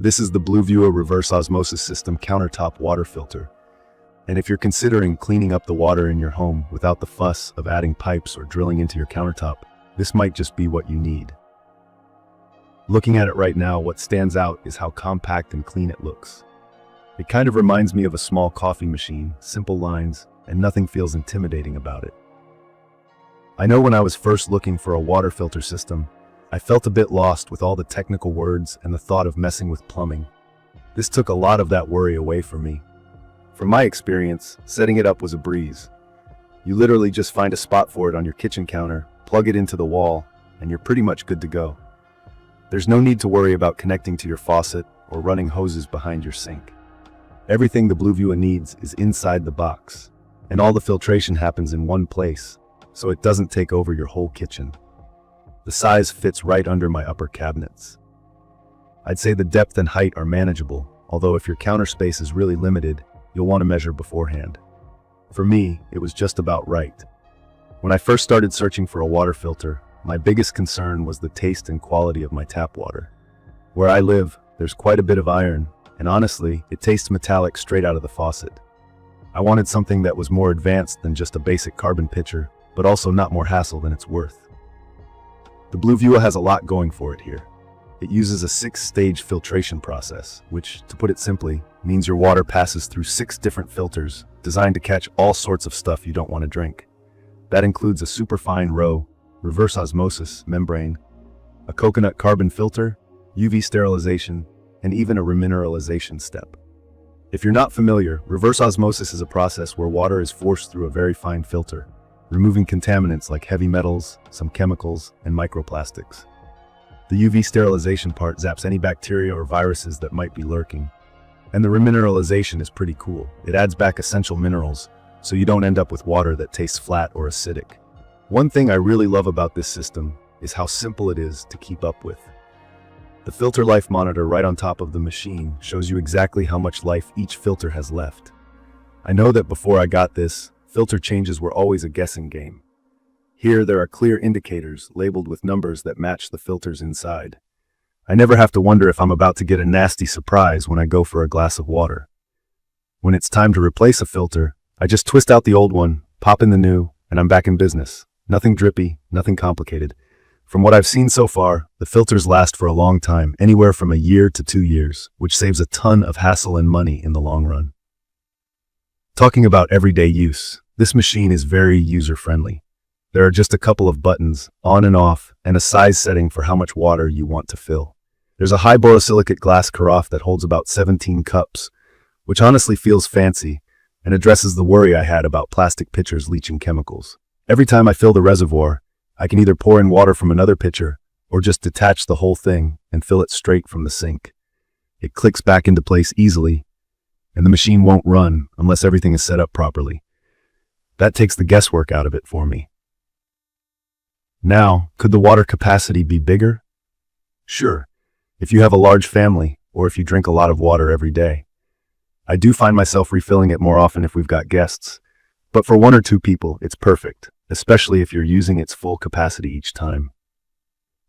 This is the Bluevua Reverse Osmosis System Countertop Water Filter. And if you're considering cleaning up the water in your home without the fuss of adding pipes or drilling into your countertop, this might just be what you need. Looking at it right now, what stands out is how compact and clean it looks. It kind of reminds me of a small coffee machine, simple lines, and nothing feels intimidating about it. I know when I was first looking for a water filter system, I felt a bit lost with all the technical words and the thought of messing with plumbing. This took a lot of that worry away from me. From my experience, setting it up was a breeze. You literally just find a spot for it on your kitchen counter, plug it into the wall, and you're pretty much good to go. There's no need to worry about connecting to your faucet or running hoses behind your sink. Everything the Bluevua needs is inside the box, and all the filtration happens in one place, so it doesn't take over your whole kitchen. The size fits right under my upper cabinets. I'd say the depth and height are manageable, although if your counter space is really limited, you'll want to measure beforehand. For me, it was just about right. When I first started searching for a water filter, my biggest concern was the taste and quality of my tap water. Where I live, there's quite a bit of iron, and honestly, it tastes metallic straight out of the faucet. I wanted something that was more advanced than just a basic carbon pitcher, but also not more hassle than it's worth. The Bluevua has a lot going for it here. It uses a 6-stage filtration process, which, to put it simply, means your water passes through 6 different filters designed to catch all sorts of stuff you don't want to drink. That includes a superfine row, reverse osmosis membrane, a coconut carbon filter, UV sterilization, and even a remineralization step. If you're not familiar, reverse osmosis is a process where water is forced through a very fine filter, removing contaminants like heavy metals, some chemicals, and microplastics. The UV sterilization part zaps any bacteria or viruses that might be lurking. And the remineralization is pretty cool. It adds back essential minerals, so you don't end up with water that tastes flat or acidic. One thing I really love about this system is how simple it is to keep up with. The filter life monitor right on top of the machine shows you exactly how much life each filter has left. I know that before I got this, filter changes were always a guessing game. Here there are clear indicators labeled with numbers that match the filters inside. I never have to wonder if I'm about to get a nasty surprise when I go for a glass of water. When it's time to replace a filter, I just twist out the old one, pop in the new, and I'm back in business. Nothing drippy, nothing complicated. From what I've seen so far, the filters last for a long time, anywhere from a year to 2 years, which saves a ton of hassle and money in the long run. Talking about everyday use, this machine is very user-friendly. There are just a couple of buttons, on and off, and a size setting for how much water you want to fill. There's a high borosilicate glass carafe that holds about 17 cups, which honestly feels fancy and addresses the worry I had about plastic pitchers leaching chemicals. Every time I fill the reservoir, I can either pour in water from another pitcher or just detach the whole thing and fill it straight from the sink. It clicks back into place easily, and the machine won't run unless everything is set up properly. That takes the guesswork out of it for me. Now, could the water capacity be bigger? Sure, if you have a large family or if you drink a lot of water every day. I do find myself refilling it more often if we've got guests, but for 1 or 2 people, it's perfect, especially if you're using its full capacity each time.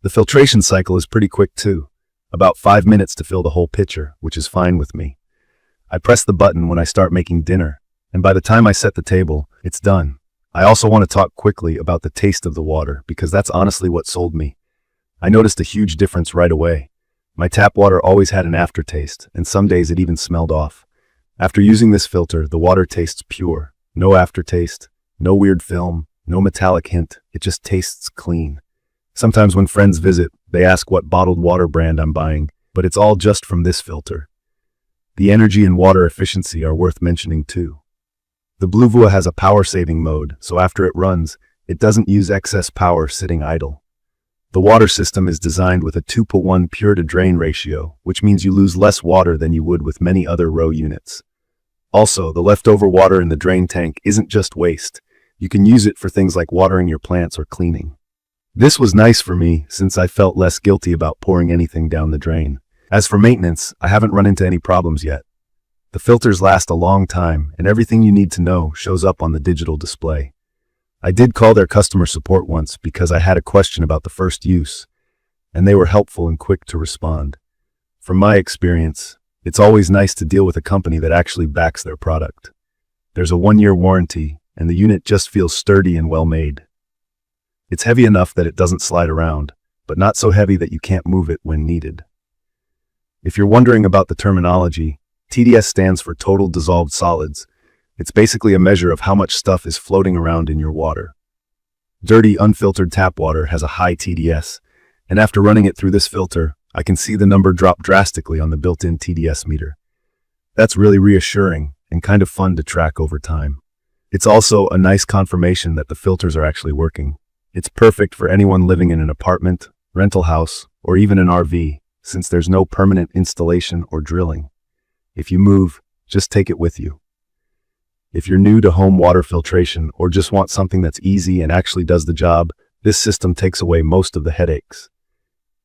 The filtration cycle is pretty quick too, about 5 minutes to fill the whole pitcher, which is fine with me. I press the button when I start making dinner, and by the time I set the table, it's done. I also want to talk quickly about the taste of the water, because that's honestly what sold me. I noticed a huge difference right away. My tap water always had an aftertaste, and some days it even smelled off. After using this filter, the water tastes pure. No aftertaste, no weird film, no metallic hint. It just tastes clean. Sometimes when friends visit, they ask what bottled water brand I'm buying, but it's all just from this filter. The energy and water efficiency are worth mentioning too. The Bluevua has a power-saving mode, so after it runs, it doesn't use excess power sitting idle. The water system is designed with a 2:1 pure-to-drain ratio, which means you lose less water than you would with many other row units. Also, the leftover water in the drain tank isn't just waste. You can use it for things like watering your plants or cleaning. This was nice for me since I felt less guilty about pouring anything down the drain. As for maintenance, I haven't run into any problems yet. The filters last a long time, and everything you need to know shows up on the digital display. I did call their customer support once because I had a question about the first use, and they were helpful and quick to respond. From my experience, it's always nice to deal with a company that actually backs their product. There's a 1-year warranty, and the unit just feels sturdy and well made. It's heavy enough that it doesn't slide around, but not so heavy that you can't move it when needed. If you're wondering about the terminology, TDS stands for Total Dissolved Solids. It's basically a measure of how much stuff is floating around in your water. Dirty, unfiltered tap water has a high TDS, and after running it through this filter, I can see the number drop drastically on the built-in TDS meter. That's really reassuring and kind of fun to track over time. It's also a nice confirmation that the filters are actually working. It's perfect for anyone living in an apartment, rental house, or even an RV, since there's no permanent installation or drilling. If you move, just take it with you. If you're new to home water filtration or just want something that's easy and actually does the job, this system takes away most of the headaches.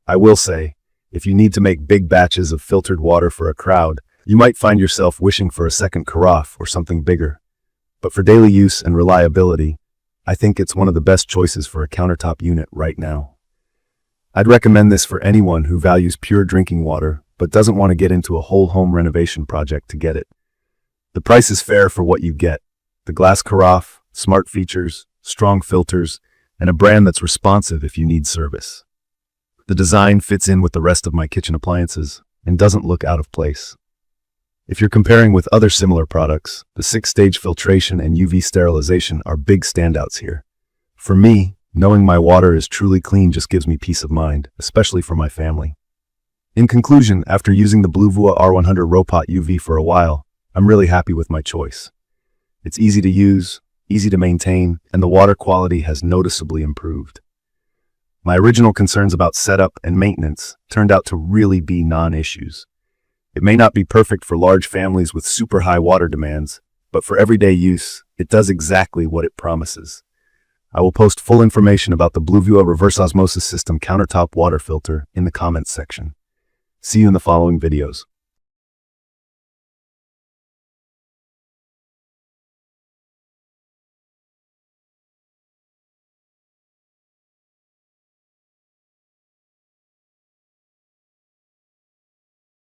I will say, if you need to make big batches of filtered water for a crowd, you might find yourself wishing for a second carafe or something bigger. But for daily use and reliability, I think it's one of the best choices for a countertop unit right now. I'd recommend this for anyone who values pure drinking water but doesn't want to get into a whole home renovation project to get it. The price is fair for what you get: the glass carafe, smart features, strong filters, and a brand that's responsive if you need service. The design fits in with the rest of my kitchen appliances and doesn't look out of place. If you're comparing with other similar products, the 6-stage filtration and UV sterilization are big standouts here. For me, knowing my water is truly clean just gives me peace of mind, especially for my family. In conclusion, after using the Bluevua RO100ROPOT-UV for a while, I'm really happy with my choice. It's easy to use, easy to maintain, and the water quality has noticeably improved. My original concerns about setup and maintenance turned out to really be non-issues. It may not be perfect for large families with super high water demands, but for everyday use, it does exactly what it promises. I will post full information about the Bluevua Reverse Osmosis System Countertop Water Filter in the comments section. See you in the following videos.